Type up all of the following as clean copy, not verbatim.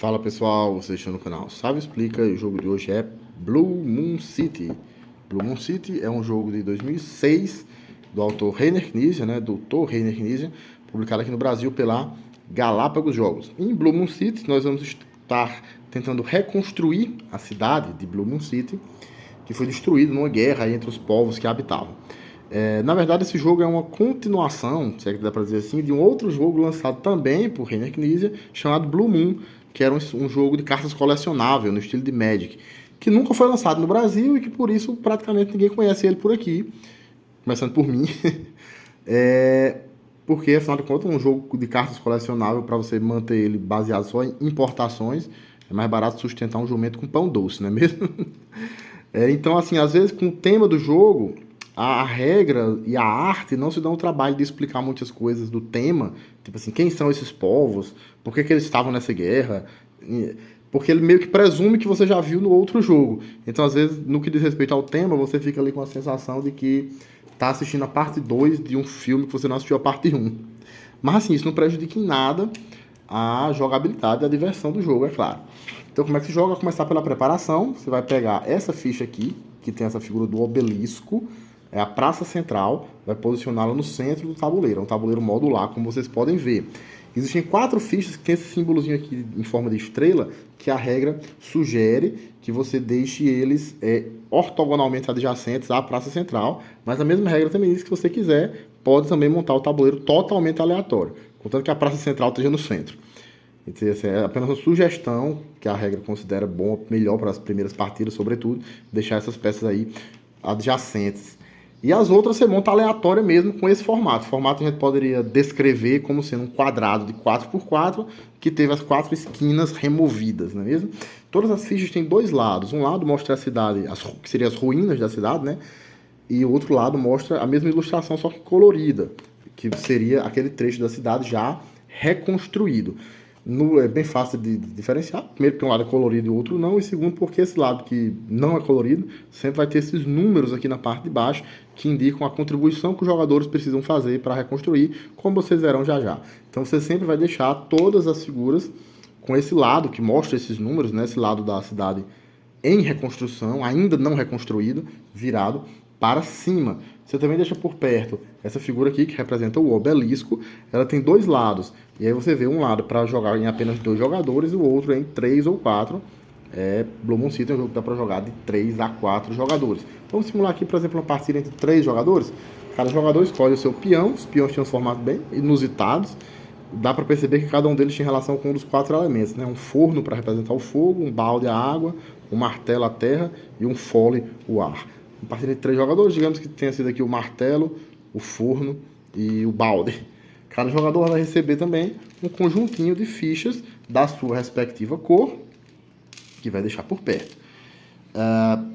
Fala pessoal, vocês estão no canal Sávio Explica e o jogo de hoje é Blue Moon City. Blue Moon City é um jogo de 2006 do autor Reiner Knizia, doutor Reiner Knizia, publicado aqui no Brasil pela Galápagos Jogos. Em Blue Moon City nós vamos estar tentando reconstruir a cidade de Blue Moon City, que foi destruída numa guerra entre os povos que a habitavam. Na verdade, esse jogo é uma continuação, se é que dá para dizer assim, de um outro jogo lançado também por Reiner Knizia, chamado Blue Moon, que era um jogo de cartas colecionável, no estilo de Magic, que nunca foi lançado no Brasil e que por isso praticamente ninguém conhece ele por aqui, começando por mim. Porque, afinal de contas, um jogo de cartas colecionável, para você manter ele baseado só em importações, é mais barato sustentar um jumento com pão doce, não é mesmo? Então, assim, às vezes com o tema do jogo, a regra e a arte não se dão o trabalho de explicar muitas coisas do tema, tipo assim, quem são esses povos, por que eles estavam nessa guerra, porque ele meio que presume que você já viu no outro jogo. Então, às vezes, no que diz respeito ao tema, você fica ali com a sensação de que está assistindo a parte 2 de um filme que você não assistiu a parte 1. Mas, assim, isso não prejudica em nada a jogabilidade e a diversão do jogo, é claro. Então, como é que se joga? Começar pela preparação. Você vai pegar essa ficha aqui, que tem essa figura do obelisco, é a praça central, vai posicioná-la no centro do tabuleiro. É um tabuleiro modular, como vocês podem ver. Existem 4 fichas que tem esse símbolozinho aqui em forma de estrela, que a regra sugere que você deixe eles ortogonalmente adjacentes à praça central, mas a mesma regra também diz que se você quiser, pode também montar o tabuleiro totalmente aleatório, contanto que a praça central esteja no centro. Então, assim, é apenas uma sugestão que a regra considera bom, melhor para as primeiras partidas, sobretudo, deixar essas peças aí adjacentes. E as outras você monta aleatória mesmo com esse formato. O formato a gente poderia descrever como sendo um quadrado de 4x4 que teve as 4 esquinas removidas, não é mesmo? Todas as fichas têm 2 lados. Um lado mostra a cidade, que seriam as ruínas da cidade, né? E o outro lado mostra a mesma ilustração, só que colorida, que seria aquele trecho da cidade já reconstruído. É bem fácil de diferenciar. Primeiro, porque um lado é colorido e o outro não. E segundo, porque esse lado que não é colorido sempre vai ter esses números aqui na parte de baixo que indicam a contribuição que os jogadores precisam fazer para reconstruir, como vocês verão já já. Então você sempre vai deixar todas as figuras com esse lado que mostra esses números, né? Esse lado da cidade em reconstrução, ainda não reconstruído, virado para cima. Você também deixa por perto essa figura aqui, que representa o obelisco. Ela tem 2 lados. E aí você vê um lado para jogar em apenas 2 jogadores e o outro em 3 ou 4. Blue Moon City é um jogo que dá para jogar de 3 a 4 jogadores. Então, vamos simular aqui, por exemplo, uma partida entre 3 jogadores. Cada jogador escolhe o seu peão. Os peões têm um formato bem inusitados. Dá para perceber que cada um deles tem relação com um dos 4 elementos, né? Um forno para representar o fogo, um balde a água, um martelo a terra e um fole o ar. Uma partida de 3 jogadores, digamos que tenha sido aqui o martelo, o forno e o balde. Cada jogador vai receber também um conjuntinho de fichas da sua respectiva cor, que vai deixar por perto.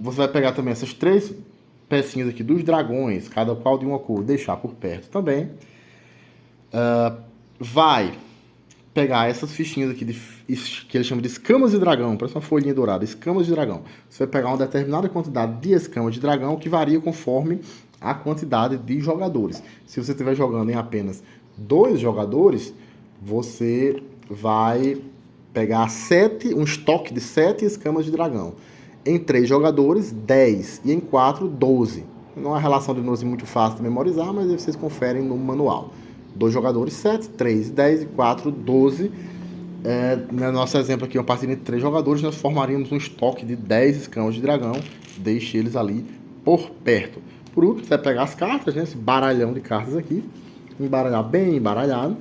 Você vai pegar também essas 3 pecinhas aqui dos dragões, cada qual de uma cor, deixar por perto também. Vai pegar essas fichinhas aqui que eles chamam de escamas de dragão, parece uma folhinha dourada, escamas de dragão. Você vai pegar uma determinada quantidade de escamas de dragão que varia conforme a quantidade de jogadores. Se você estiver jogando em apenas 2 jogadores, você vai pegar um estoque de 7 escamas de dragão. Em 3 jogadores, 10. E em 4, 12. Não é uma relação de números muito fácil de memorizar, mas aí vocês conferem no manual. 2 jogadores, 7, 3, 10 e 4, 12. No nosso exemplo aqui, uma partida entre 3 jogadores, nós formaríamos um estoque de 10 escamas de dragão. Deixe eles ali por perto. Por último, você vai pegar as cartas, né, esse baralhão de cartas aqui. Embaralhar bem embaralhado.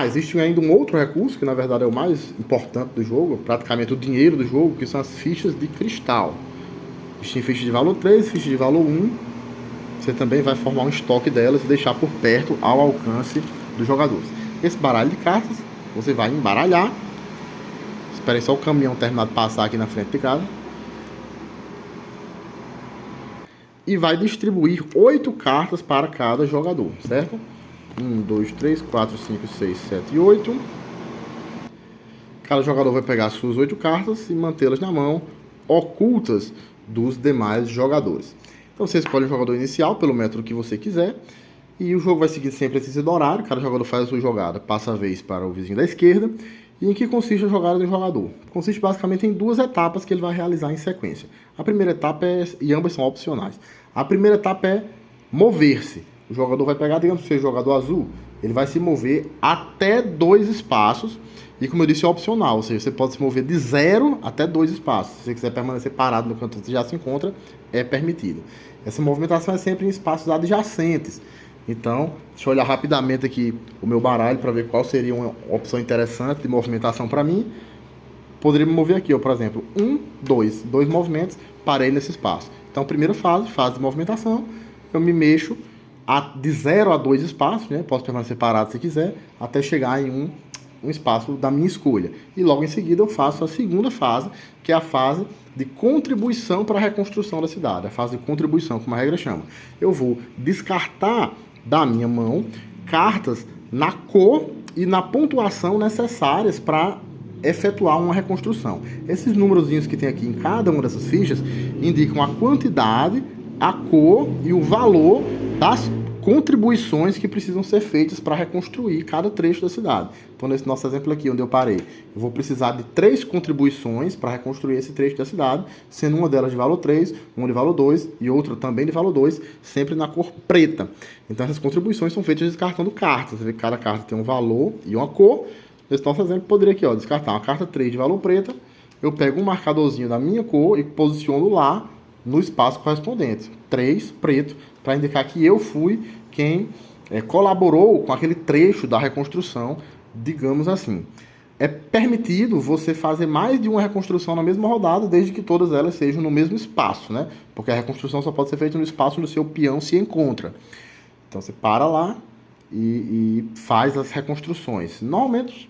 Existe ainda um outro recurso, que na verdade é o mais importante do jogo, praticamente o dinheiro do jogo, que são as fichas de cristal. Existem fichas de valor 3, fichas de valor 1. Você também vai formar um estoque delas e deixar por perto ao alcance dos jogadores. Esse baralho de cartas, você vai embaralhar. Esperem só o caminhão terminar de passar aqui na frente de casa. E vai distribuir 8 cartas para cada jogador, certo? 1, 2, 3, 4, 5, 6, 7 e 8. Cada jogador vai pegar as suas 8 cartas e mantê-las na mão, ocultas dos demais jogadores. Então você escolhe o jogador inicial pelo método que você quiser. E o jogo vai seguir sempre esse horário. Cada jogador faz a sua jogada, passa a vez para o vizinho da esquerda. E em que consiste a jogada do jogador? Consiste basicamente em duas etapas que ele vai realizar em sequência. A primeira etapa e ambas são opcionais. A primeira etapa é mover-se. O jogador vai pegar, digamos que seja o jogador azul, ele vai se mover até 2 espaços. E como eu disse, é opcional, ou seja, você pode se mover de 0 até 2 espaços. Se você quiser permanecer parado no canto que você já se encontra, é permitido. Essa movimentação é sempre em espaços adjacentes. Então, deixa eu olhar rapidamente aqui o meu baralho para ver qual seria uma opção interessante de movimentação para mim. Poderia me mover aqui, ó, por exemplo, 1, 2. 2 movimentos, parei nesse espaço. Então, primeira fase de movimentação, eu me mexo de 0 a 2 espaços, né? Posso permanecer parado se quiser, até chegar em um espaço da minha escolha. E logo em seguida eu faço a segunda fase, que é a fase de contribuição para a reconstrução da cidade. A fase de contribuição, como a regra chama. Eu vou descartar da minha mão cartas na cor e na pontuação necessárias para efetuar uma reconstrução. Esses númerozinhos que tem aqui em cada uma dessas fichas indicam a quantidade, a cor e o valor das contribuições que precisam ser feitas para reconstruir cada trecho da cidade. Então, nesse nosso exemplo aqui, onde eu parei, eu vou precisar de 3 contribuições para reconstruir esse trecho da cidade, sendo uma delas de valor 3, uma de valor 2 e outra também de valor 2, sempre na cor preta. Então, essas contribuições são feitas descartando cartas. Você vê que cada carta tem um valor e uma cor. Nesse nosso exemplo, eu poderia aqui, ó, descartar uma carta 3 de valor preta, eu pego um marcadorzinho da minha cor e posiciono lá no espaço correspondente. 3, preto, para indicar que eu fui quem colaborou com aquele trecho da reconstrução, digamos assim. É permitido você fazer mais de uma reconstrução na mesma rodada, desde que todas elas sejam no mesmo espaço, né? Porque a reconstrução só pode ser feita no espaço onde o seu peão se encontra. Então você para lá e faz as reconstruções. Normalmente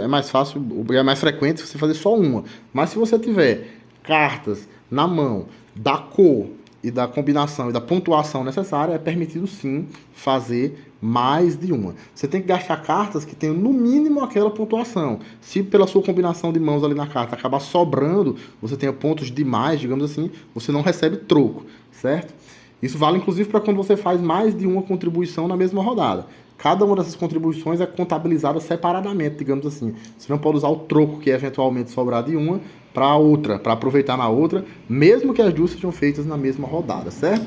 é mais fácil, é mais frequente você fazer só uma. Mas se você tiver cartas na mão da cor e da combinação e da pontuação necessária, é permitido sim fazer mais de uma. Você tem que gastar cartas que tenham no mínimo aquela pontuação. Se pela sua combinação de mãos ali na carta acabar sobrando, você tenha pontos demais, digamos assim, você não recebe troco, certo? Isso vale inclusive para quando você faz mais de uma contribuição na mesma rodada. Cada uma dessas contribuições é contabilizada separadamente, digamos assim. Você não pode usar o troco que eventualmente sobrar de uma para a outra, para aproveitar na outra, mesmo que as duas sejam feitas na mesma rodada, certo?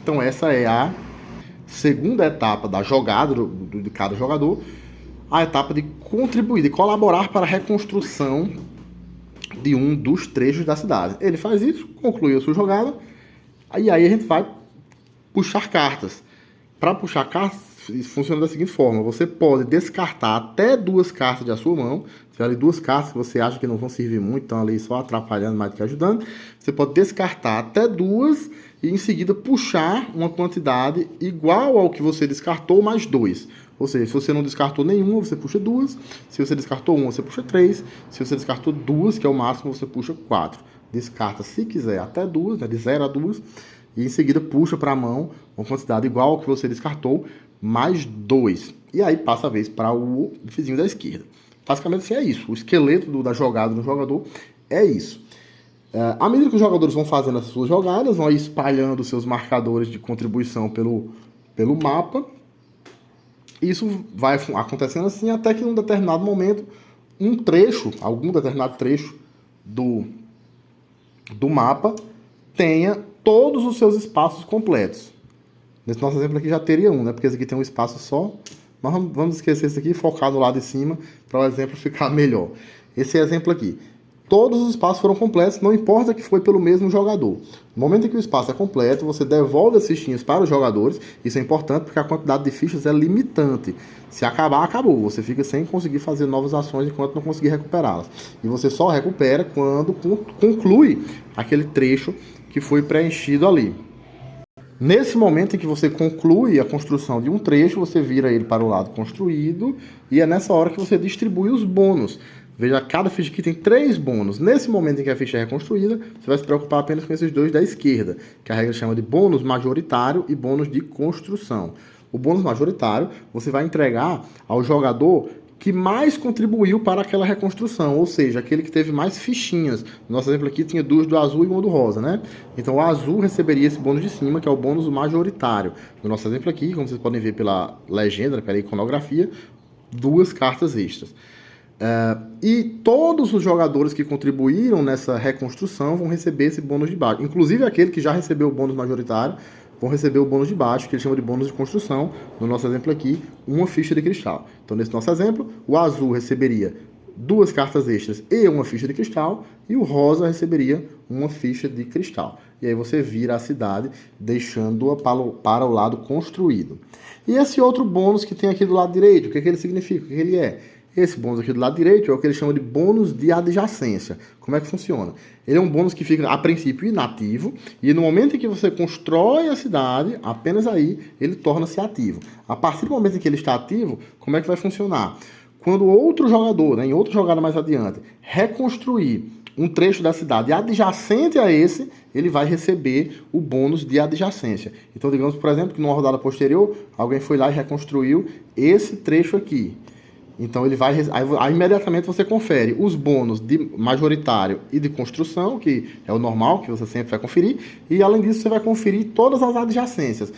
Então essa é a segunda etapa da jogada de cada jogador, a etapa de contribuir, de colaborar para a reconstrução de um dos trechos da cidade. Ele faz isso, conclui a sua jogada, e aí a gente vai puxar cartas. Para puxar cartas, funciona da seguinte forma: você pode descartar até 2 cartas da sua mão. Se tiver ali 2 cartas que você acha que não vão servir muito, estão ali só atrapalhando mais do que ajudando, você pode descartar até 2 e em seguida puxar uma quantidade igual ao que você descartou mais 2. Ou seja, se você não descartou nenhuma, você puxa 2. Se você descartou 1, você puxa 3. Se você descartou 2, que é o máximo, você puxa 4. Descarta, se quiser, até 2, né, de 0 a 2. E em seguida puxa para a mão uma quantidade igual ao que você descartou, mais 2. E aí passa a vez para o vizinho da esquerda. Basicamente assim é isso. O esqueleto da jogada do jogador é isso. À medida que os jogadores vão fazendo as suas jogadas, vão espalhando seus marcadores de contribuição pelo mapa. Isso vai acontecendo assim até que em um determinado momento, algum determinado trecho do mapa tenha todos os seus espaços completos. Nesse nosso exemplo aqui já teria um, né? Porque esse aqui tem um espaço só. Mas vamos esquecer esse aqui e focar no lado de cima para o exemplo ficar melhor. Esse exemplo aqui. Todos os espaços foram completos, não importa que foi pelo mesmo jogador. No momento em que o espaço é completo, você devolve as fichinhas para os jogadores. Isso é importante porque a quantidade de fichas é limitante. Se acabar, acabou. Você fica sem conseguir fazer novas ações enquanto não conseguir recuperá-las. E você só recupera quando conclui aquele trecho que foi preenchido ali. Nesse momento em que você conclui a construção de um trecho, você vira ele para o lado construído e é nessa hora que você distribui os bônus. Veja, cada ficha aqui tem 3 bônus. Nesse momento em que a ficha é reconstruída, você vai se preocupar apenas com esses 2 da esquerda, que a regra chama de bônus majoritário e bônus de construção. O bônus majoritário você vai entregar ao jogador que mais contribuiu para aquela reconstrução, ou seja, aquele que teve mais fichinhas. No nosso exemplo aqui tinha 2 do azul e 1 do rosa, né? Então o azul receberia esse bônus de cima, que é o bônus majoritário. No nosso exemplo aqui, como vocês podem ver pela legenda, pela iconografia, 2 cartas extras. E todos os jogadores que contribuíram nessa reconstrução vão receber esse bônus de baixo. Inclusive aquele que já recebeu o bônus majoritário vão receber o bônus de baixo, que ele chama de bônus de construção. No nosso exemplo aqui, uma ficha de cristal. Então, nesse nosso exemplo, o azul receberia 2 cartas extras e uma ficha de cristal, e o rosa receberia uma ficha de cristal. E aí você vira a cidade, deixando-a para o lado construído. E esse outro bônus que tem aqui do lado direito, o que ele significa? O que ele é? Esse bônus aqui do lado direito é o que eles chamam de bônus de adjacência. Como é que funciona? Ele é um bônus que fica, a princípio, inativo, e no momento em que você constrói a cidade, apenas aí ele torna-se ativo. A partir do momento em que ele está ativo, como é que vai funcionar? Quando outro jogador, em outra jogada mais adiante, reconstruir um trecho da cidade adjacente a esse, ele vai receber o bônus de adjacência. Então, digamos, por exemplo, que numa rodada posterior, alguém foi lá e reconstruiu esse trecho aqui. Então, ele vai aí imediatamente você confere os bônus de majoritário e de construção, que é o normal, que você sempre vai conferir, e além disso você vai conferir todas as adjacências,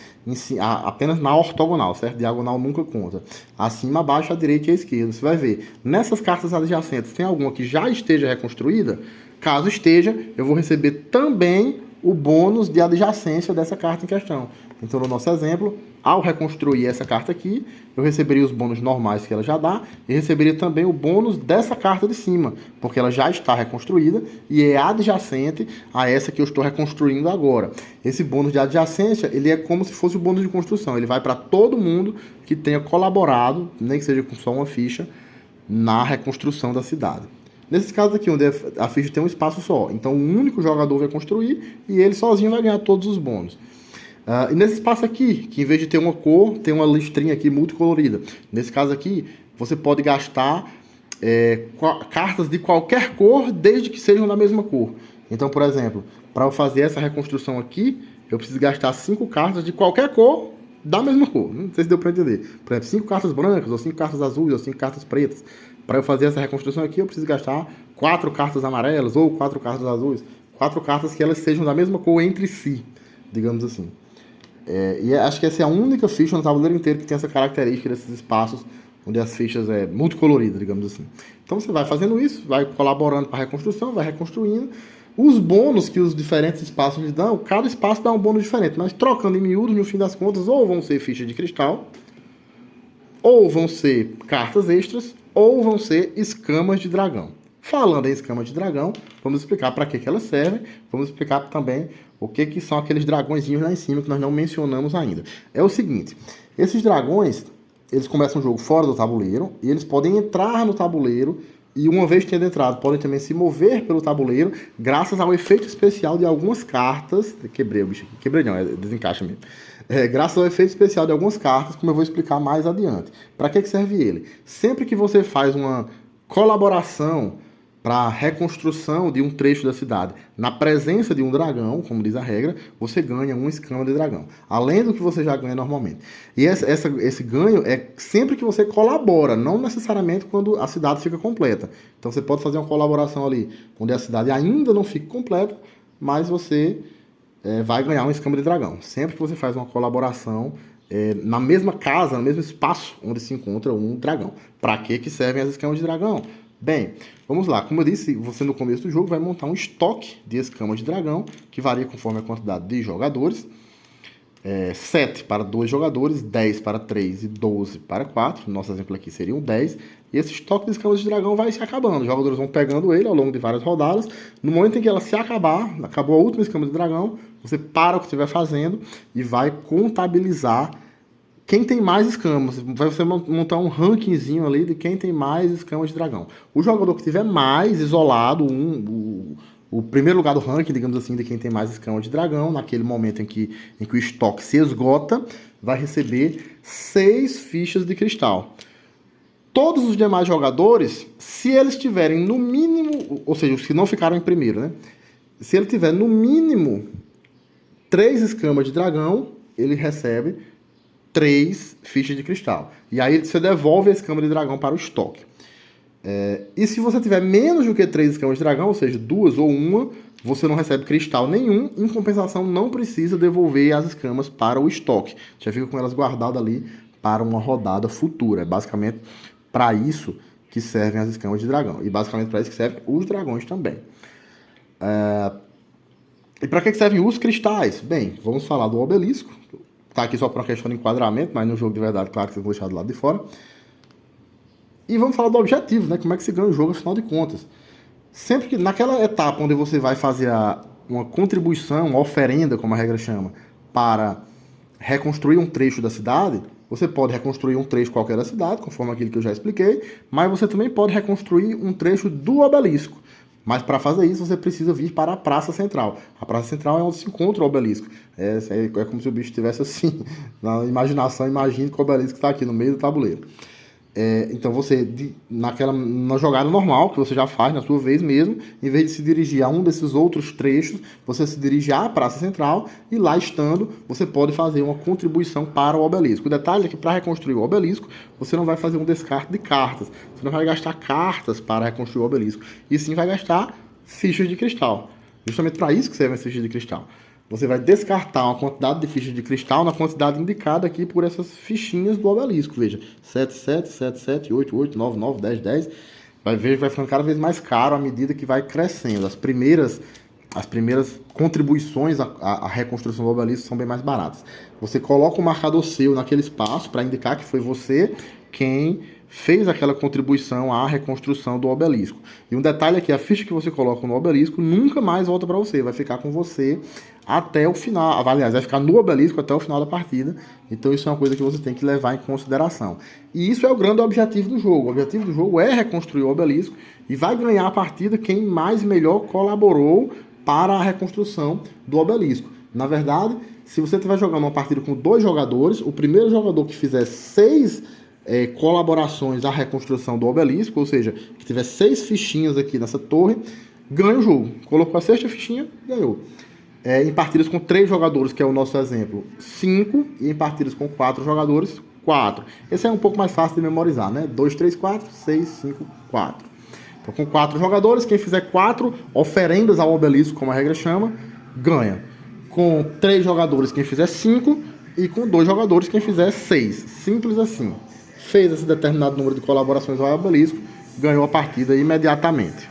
apenas na ortogonal, certo? Diagonal nunca conta. Acima, abaixo, à direita e à esquerda. Você vai ver, nessas cartas adjacentes, tem alguma que já esteja reconstruída? Caso esteja, eu vou receber também o bônus de adjacência dessa carta em questão. Então, no nosso exemplo, ao reconstruir essa carta aqui, eu receberia os bônus normais que ela já dá e receberia também o bônus dessa carta de cima, porque ela já está reconstruída e é adjacente a essa que eu estou reconstruindo agora. Esse bônus de adjacência, ele é como se fosse o bônus de construção. Ele vai para todo mundo que tenha colaborado, nem que seja com só uma ficha, na reconstrução da cidade. Nesses casos aqui, onde a ficha tem um espaço só, então um único jogador vai construir e ele sozinho vai ganhar todos os bônus. E nesse espaço aqui, que em vez de ter uma cor, tem uma listrinha aqui multicolorida. Nesse caso aqui, você pode gastar cartas de qualquer cor, desde que sejam da mesma cor. Então, por exemplo, para eu fazer essa reconstrução aqui, eu preciso gastar 5 cartas de qualquer cor, da mesma cor. Não sei se deu para entender. Por exemplo, 5 cartas brancas, ou 5 cartas azuis, ou 5 cartas pretas. Para eu fazer essa reconstrução aqui, eu preciso gastar 4 cartas amarelas, ou 4 cartas azuis. 4 cartas que elas sejam da mesma cor entre si, digamos assim. E acho que essa é a única ficha no tabuleiro inteiro que tem essa característica desses espaços onde as fichas é multicoloridas, digamos assim. Então você vai fazendo isso, vai colaborando para a reconstrução, vai reconstruindo. Os bônus que os diferentes espaços lhe dão, cada espaço dá um bônus diferente, mas trocando em miúdos, no fim das contas, ou vão ser fichas de cristal, ou vão ser cartas extras, ou vão ser escamas de dragão. Falando em escamas de dragão, vamos explicar para que elas servem, vamos explicar também o que são aqueles dragõezinhos lá em cima que nós não mencionamos ainda. É o seguinte, esses dragões, eles começam o jogo fora do tabuleiro, e eles podem entrar no tabuleiro, e uma vez tendo entrado, podem também se mover pelo tabuleiro, graças ao efeito especial de algumas cartas. Quebrei o bicho aqui, quebrei não, desencaixa mesmo. Graças ao efeito especial de algumas cartas, como eu vou explicar mais adiante. Para que serve ele? Sempre que você faz uma colaboração para a reconstrução de um trecho da cidade, na presença de um dragão, como diz a regra, você ganha uma escama de dragão, além do que você já ganha normalmente. E esse ganho é sempre que você colabora, não necessariamente quando a cidade fica completa. Então você pode fazer uma colaboração ali, onde a cidade ainda não fica completa, mas você vai ganhar uma escama de dragão. Sempre que você faz uma colaboração na mesma casa, no mesmo espaço onde se encontra um dragão. Para que servem as escamas de dragão? Bem, vamos lá. Como eu disse, você no começo do jogo vai montar um estoque de escamas de dragão, que varia conforme a quantidade de jogadores. 7 para 2 jogadores, 10 para 3 e 12 para 4. Nosso exemplo aqui seriam 10. E esse estoque de escamas de dragão vai se acabando. Os jogadores vão pegando ele ao longo de várias rodadas. No momento em que ela se acabar, acabou a última escama de dragão, você para o que estiver fazendo e vai contabilizar quem tem mais escamas. Vai você montar um rankingzinho ali de quem tem mais escamas de dragão. O jogador que tiver mais isolado, o primeiro lugar do ranking, digamos assim, de quem tem mais escamas de dragão, naquele momento em que o estoque se esgota, vai receber 6 fichas de cristal. Todos os demais jogadores, se eles tiverem no mínimo, ou seja, os que não ficaram em primeiro, né? Se ele tiver no mínimo 3 escamas de dragão, ele recebe 3 fichas de cristal. E aí você devolve a escama de dragão para o estoque. E se você tiver menos do que 3 escamas de dragão, ou seja, 2 ou 1, você não recebe cristal nenhum. Em compensação, não precisa devolver as escamas para o estoque. Já fica com elas guardadas ali para uma rodada futura. É basicamente para isso que servem as escamas de dragão. E basicamente para isso que servem os dragões também. E para que servem os cristais? Bem, vamos falar do obelisco. Tá aqui só para uma questão de enquadramento, mas no jogo de verdade, claro que vocês vão deixar do lado de fora. E vamos falar do objetivo, né? Como é que se ganha o jogo, afinal de contas. Sempre que, naquela etapa onde você vai fazer uma contribuição, uma oferenda, como a regra chama, para reconstruir um trecho da cidade, você pode reconstruir um trecho qualquer da cidade, conforme aquilo que eu já expliquei, mas você também pode reconstruir um trecho do obelisco. Mas para fazer isso, você precisa vir para a Praça Central. A Praça Central é onde se encontra o obelisco. É como se o bicho estivesse assim, na imaginação, imagine que o obelisco está aqui no meio do tabuleiro. Então você, na jogada normal, que você já faz na sua vez mesmo, em vez de se dirigir a um desses outros trechos, você se dirige à Praça Central e lá estando, você pode fazer uma contribuição para o obelisco. O detalhe é que para reconstruir o obelisco, você não vai fazer um descarte de cartas, você não vai gastar cartas para reconstruir o obelisco, e sim vai gastar fichas de cristal. Justamente para isso que servem as fichas de cristal. Você vai descartar uma quantidade de fichas de cristal na quantidade indicada aqui por essas fichinhas do obelisco. Veja, 7, 7, 7, 7, 8, 8, 9, 9, 10, 10. Vai ver que vai ficando cada vez mais caro à medida que vai crescendo. As primeiras contribuições à reconstrução do obelisco são bem mais baratas. Você coloca um marcador seu naquele espaço para indicar que foi você quem fez aquela contribuição à reconstrução do obelisco. E um detalhe é que a ficha que você coloca no obelisco nunca mais volta para você, vai ficar com você até o final, aliás, vai ficar no obelisco até o final da partida. Então isso é uma coisa que você tem que levar em consideração. E isso é o grande objetivo do jogo. O objetivo do jogo é reconstruir o obelisco e vai ganhar a partida quem mais melhor colaborou para a reconstrução do obelisco. Na verdade, se você estiver jogando uma partida com 2 jogadores, o primeiro jogador que fizer 6 colaborações à reconstrução do obelisco, ou seja, que tiver 6 fichinhas aqui nessa torre, ganha o jogo. Colocou a 6ª fichinha, ganhou. Em partidas com 3 jogadores, que é o nosso exemplo, 5, e em partidas com 4 jogadores, 4. Esse é um pouco mais fácil de memorizar, né? 2, 3, 4, 6, 5, 4. Então, com 4 jogadores, quem fizer 4 oferendas ao obelisco, como a regra chama, ganha. Com 3 jogadores, quem fizer 5, e com 2 jogadores, quem fizer 6. Simples assim. Fez esse determinado número de colaborações ao obelisco, ganhou a partida imediatamente.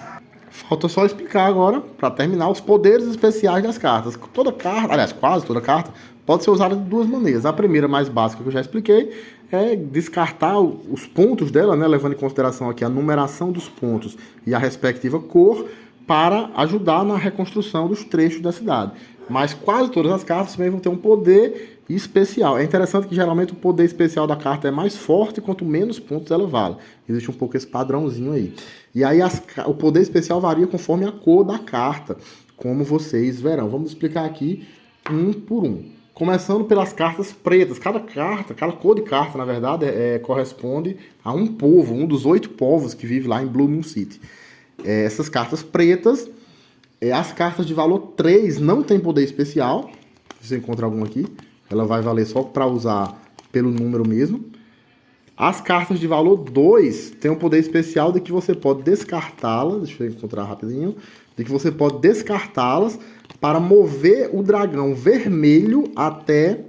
Falta só explicar agora, para terminar, os poderes especiais das cartas. Toda carta, aliás, quase toda carta, pode ser usada de 2 maneiras. A primeira, mais básica, que eu já expliquei, é descartar os pontos dela, né, levando em consideração aqui a numeração dos pontos e a respectiva cor, para ajudar na reconstrução dos trechos da cidade. Mas quase todas as cartas também vão ter um poder especial. É interessante que geralmente o poder especial da carta é mais forte quanto menos pontos ela vale. Existe um pouco esse padrãozinho aí. E aí o poder especial varia conforme a cor da carta, como vocês verão. Vamos explicar aqui um por um. Começando pelas cartas pretas. Cada cor de carta, na verdade, corresponde a um povo, um dos 8 povos que vive lá em Blue Moon City. Essas cartas pretas, as cartas de valor 3 não tem poder especial. Se você encontra alguma aqui, ela vai valer só para usar pelo número mesmo. As cartas de valor 2 têm um poder especial de que você pode descartá-las. Deixa eu encontrar rapidinho. De que você pode descartá-las para mover o dragão vermelho até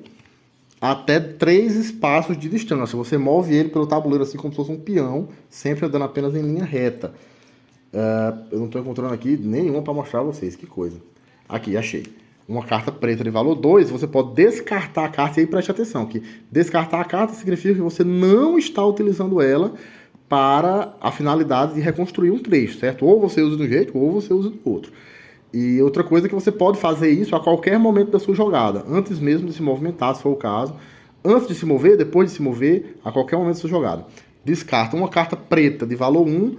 3 espaços de distância. Você move ele pelo tabuleiro assim como se fosse um peão, sempre andando apenas em linha reta. Eu não estou encontrando aqui nenhuma para mostrar a vocês. Que coisa. Aqui, achei. Uma carta preta de valor 2, você pode descartar a carta. E aí preste atenção, que descartar a carta significa que você não está utilizando ela para a finalidade de reconstruir um trecho, certo? Ou você usa de um jeito, ou você usa do outro. E outra coisa é que você pode fazer isso a qualquer momento da sua jogada, antes mesmo de se movimentar, se for o caso. Antes de se mover, depois de se mover, a qualquer momento da sua jogada. Descarta uma carta preta de valor 1,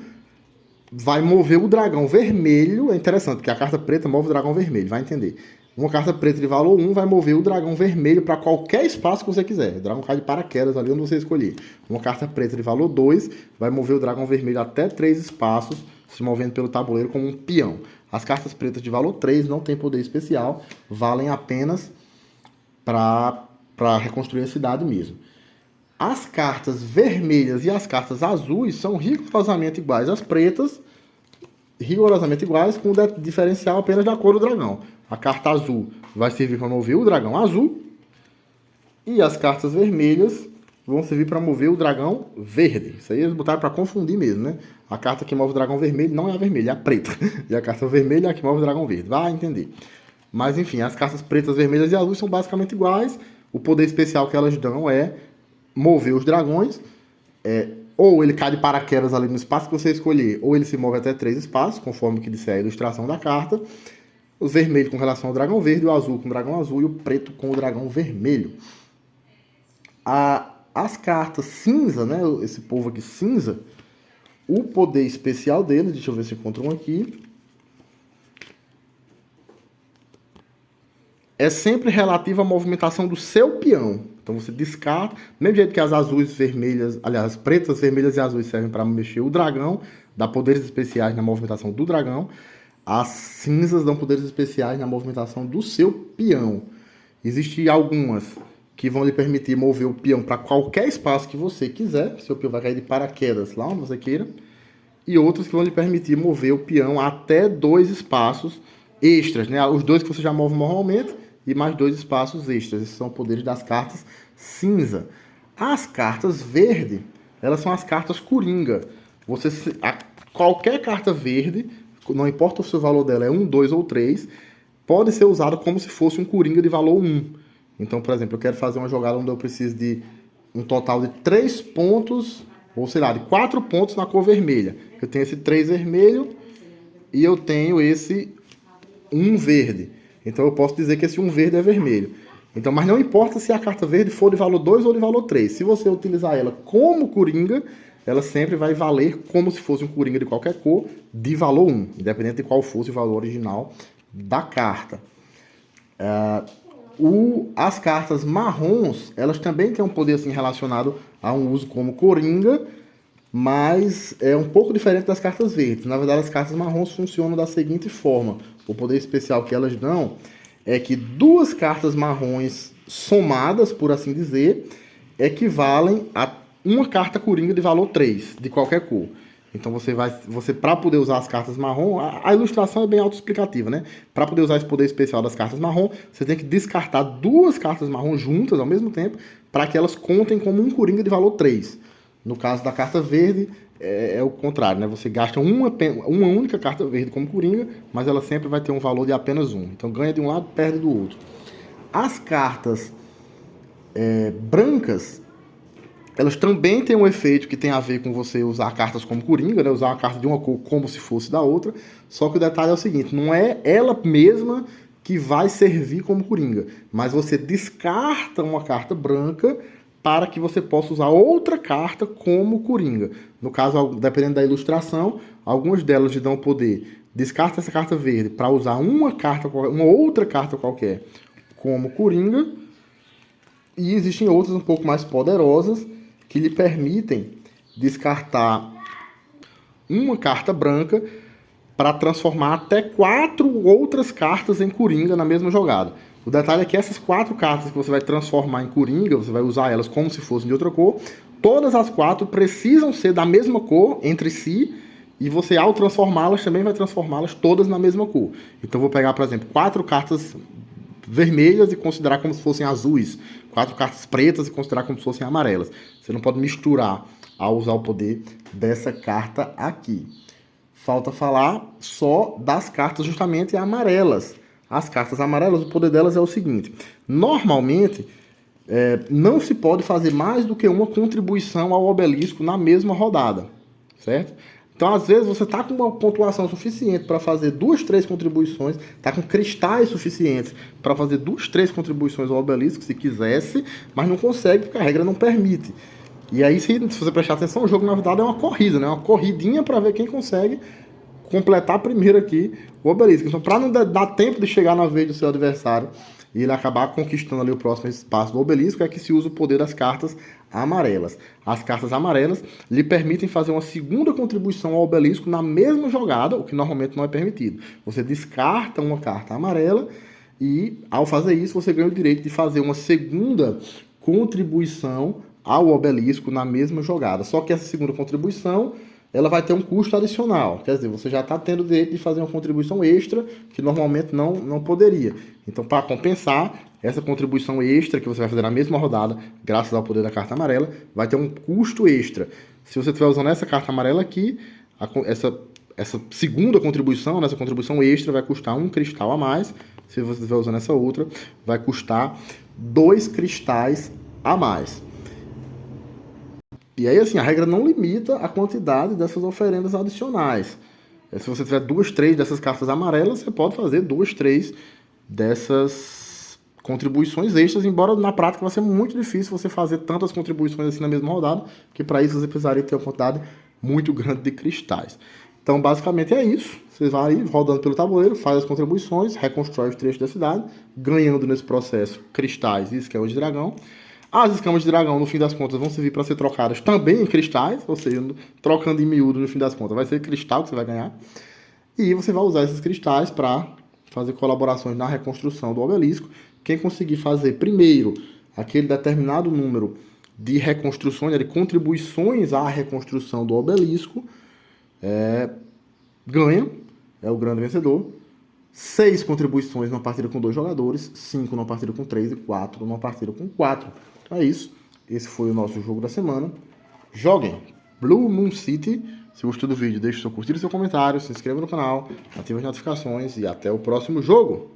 vai mover o dragão vermelho. É interessante, porque a carta preta move o dragão vermelho, vai entender. Uma carta preta de valor 1 vai mover o dragão vermelho para qualquer espaço que você quiser. O dragão cai de paraquedas ali onde você escolher. Uma carta preta de valor 2 vai mover o dragão vermelho até 3 espaços, se movendo pelo tabuleiro como um peão. As cartas pretas de valor 3 não têm poder especial, valem apenas para reconstruir a cidade mesmo. As cartas vermelhas e as cartas azuis são rigorosamente iguais às pretas, rigorosamente iguais, com o diferencial apenas da cor do dragão. A carta azul vai servir para mover o dragão azul, e as cartas vermelhas vão servir para mover o dragão verde. Isso aí eles botaram para confundir mesmo, né? A carta que move o dragão vermelho não é a vermelha, é a preta. E a carta vermelha é a que move o dragão verde. Vai entender. Mas enfim, as cartas pretas, vermelhas e azuis são basicamente iguais. O poder especial que elas dão é mover os dragões. Ou ele cai de paraquedas ali no espaço que você escolher, ou ele se move até 3 espaços, conforme que disser a ilustração da carta. O vermelho com relação ao dragão verde, o azul com o dragão azul e o preto com o dragão vermelho. As cartas cinza, né? Esse povo aqui cinza, o poder especial dele, deixa eu ver se eu encontro um aqui, é sempre relativo à movimentação do seu peão. Então você descarta, do mesmo jeito que as azuis, vermelhas, aliás, as pretas, vermelhas e azuis servem para mexer o dragão, dá poderes especiais na movimentação do dragão, as cinzas dão poderes especiais na movimentação do seu peão. Existem algumas que vão lhe permitir mover o peão para qualquer espaço que você quiser, seu peão vai cair de paraquedas lá onde você queira, e outras que vão lhe permitir mover o peão até 2 espaços extras, né? Os 2 que você já move normalmente e mais 2 espaços extras. Esses são poderes das cartas cinza. As cartas verde, elas são as cartas coringa. Qualquer carta verde, não importa o seu valor dela, é 1, 2 ou 3, pode ser usada como se fosse um coringa de valor 1. Então, por exemplo, eu quero fazer uma jogada onde eu preciso de um total de 3 pontos, ou sei lá, de 4 pontos na cor vermelha. Eu tenho esse 3 vermelho e eu tenho esse 1 verde. Então eu posso dizer que esse 1 verde é vermelho. Então, mas não importa se a carta verde for de valor 2 ou de valor 3. Se você utilizar ela como coringa, ela sempre vai valer como se fosse um coringa de qualquer cor, de valor 1, independente de qual fosse o valor original da carta. As cartas marrons, elas também têm um poder assim, relacionado a um uso como coringa, mas é um pouco diferente das cartas verdes. Na verdade, as cartas marrons funcionam da seguinte forma. O poder especial que elas dão é que 2 cartas marrons somadas, por assim dizer, equivalem a uma carta coringa de valor 3, de qualquer cor. Então você para poder usar as cartas marrom, a ilustração é bem autoexplicativa, né? Para poder usar esse poder especial das cartas marrom, você tem que descartar 2 cartas marrom juntas ao mesmo tempo, para que elas contem como um coringa de valor 3. No caso da carta verde, é o contrário, né? Você gasta uma única carta verde como coringa, mas ela sempre vai ter um valor de apenas 1. Então ganha de um lado, perde do outro. As cartas brancas, elas também têm um efeito que tem a ver com você usar cartas como coringa, né? Usar uma carta de uma cor como se fosse da outra. Só que o detalhe é o seguinte, não é ela mesma que vai servir como coringa, mas você descarta uma carta branca para que você possa usar outra carta como coringa. No caso, dependendo da ilustração, algumas delas te dão o poder. Descarta essa carta verde para usar uma outra carta qualquer como coringa. E existem outras um pouco mais poderosas que lhe permitem descartar uma carta branca para transformar até 4 outras cartas em coringa na mesma jogada. O detalhe é que essas 4 cartas que você vai transformar em coringa, você vai usar elas como se fossem de outra cor, todas as 4 precisam ser da mesma cor entre si, e você, ao transformá-las, também vai transformá-las todas na mesma cor. Então, eu vou pegar, por exemplo, 4 cartas vermelhas e considerar como se fossem azuis, 4 cartas pretas e considerar como se fossem amarelas. Você não pode misturar ao usar o poder dessa carta aqui. Falta falar só das cartas justamente amarelas. As cartas amarelas, o poder delas é o seguinte. Normalmente, não se pode fazer mais do que uma contribuição ao obelisco na mesma rodada, certo? Então, às vezes, você está com uma pontuação suficiente para fazer 2, 3 contribuições, está com cristais suficientes para fazer 2, 3 contribuições ao obelisco, se quisesse, mas não consegue porque a regra não permite. E aí, se você prestar atenção, o jogo, na verdade, é uma corrida, né? Uma corridinha para ver quem consegue completar primeiro aqui o obelisco. Então, para não dar tempo de chegar na vez do seu adversário e ele acabar conquistando ali o próximo espaço do obelisco, é que se usa o poder das cartas amarelas. As cartas amarelas lhe permitem fazer uma segunda contribuição ao obelisco na mesma jogada, o que normalmente não é permitido. Você descarta uma carta amarela e, ao fazer isso, você ganha o direito de fazer uma segunda contribuição ao obelisco na mesma jogada. Só que essa segunda contribuição, ela vai ter um custo adicional. Quer dizer, você já está tendo o direito de fazer uma contribuição extra que normalmente não poderia. Então, para compensar, essa contribuição extra que você vai fazer na mesma rodada, graças ao poder da carta amarela, vai ter um custo extra. Se você estiver usando essa carta amarela aqui, essa segunda contribuição, essa contribuição extra vai custar 1 cristal a mais. Se você estiver usando essa outra, vai custar 2 cristais a mais. E aí, assim, a regra não limita a quantidade dessas oferendas adicionais. Se você tiver 2, 3 dessas cartas amarelas, você pode fazer 2, 3 dessas contribuições extras, embora na prática vai ser muito difícil você fazer tantas contribuições assim na mesma rodada, porque para isso você precisaria ter uma quantidade muito grande de cristais. Então, basicamente é isso. Você vai aí, rodando pelo tabuleiro, faz as contribuições, reconstrói os trechos da cidade, ganhando nesse processo cristais e escamas de dragão. As escamas de dragão, no fim das contas, vão servir para ser trocadas também em cristais, ou seja, trocando em miúdo no fim das contas, vai ser cristal que você vai ganhar. E você vai usar esses cristais para fazer colaborações na reconstrução do obelisco. Quem conseguir fazer primeiro aquele determinado número de reconstruções, de contribuições à reconstrução do obelisco, ganha, é o grande vencedor. 6 contribuições numa partida com 2 jogadores, 5 numa partida com 3 e 4 numa partida com 4. Então é isso. Esse foi o nosso jogo da semana. Joguem Blue Moon City. Se gostou do vídeo, deixe seu curtir e seu comentário, se inscreva no canal, ative as notificações e até o próximo jogo.